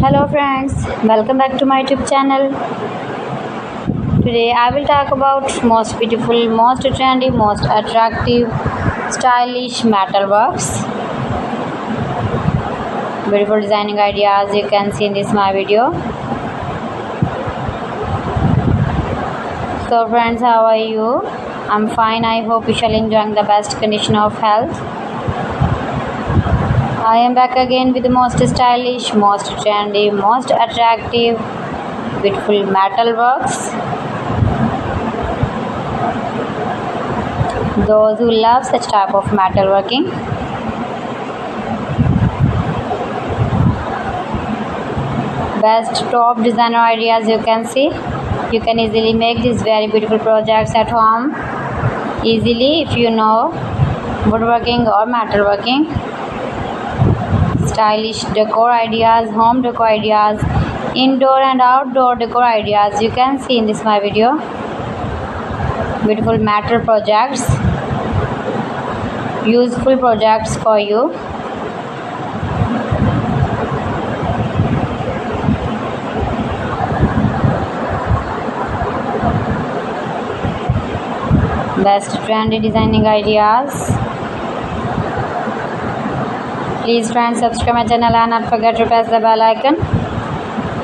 Hello friends, welcome back to my YouTube channel. Today I will talk about most beautiful, most trendy, most attractive, stylish metalworks. Beautiful designing ideas you can see in this my video. So friends, how are you? I'm fine. I hope you shall enjoy the best condition of health. I am back again with the most stylish, most trendy, most attractive, beautiful metalworks. Those who love such type of metalworking, best top designer ideas you can see. You can easily make these very beautiful projects at home easily if you know woodworking or metalworking. Stylish decor ideas, home decor ideas, indoor and outdoor decor ideas you can see in this my video. Beautiful metal projects, useful projects for you. Best trendy designing ideas. Please friends, subscribe my channel and not forget to press the bell icon.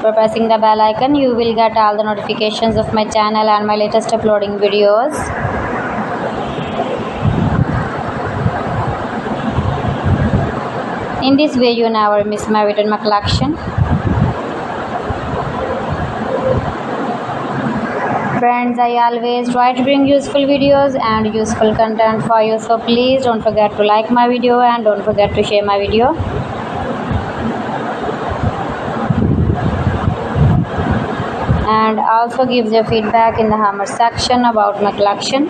For pressing the bell icon, you will get all the notifications of my channel and my latest uploading videos. In this way, you never miss my video in my collection. Friends, I always try to bring useful videos and useful content for you, so please don't forget to like my video and don't forget to share my video. And also give your feedback in the comment section about my collection.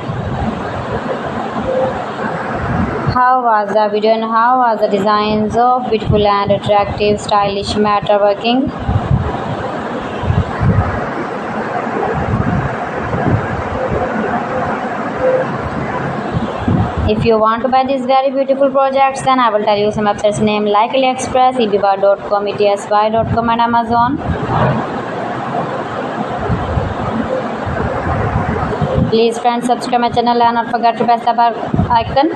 How was the video and how was the designs of beautiful and attractive stylish metalworking? If you want to buy these very beautiful projects, then I will tell you some websites name like AliExpress, eBay.com, ETSY.com and Amazon. Please friends, subscribe my channel and not forget to press the bell icon.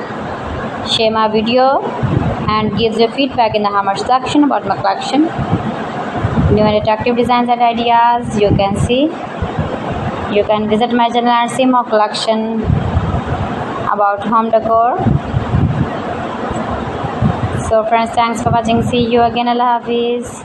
Share my video and give your feedback in the comment section about my collection. New and attractive designs and ideas you can see. You can visit my channel and see more collection about home decor. So friends, thanks for watching. See you again. Allah Hafiz.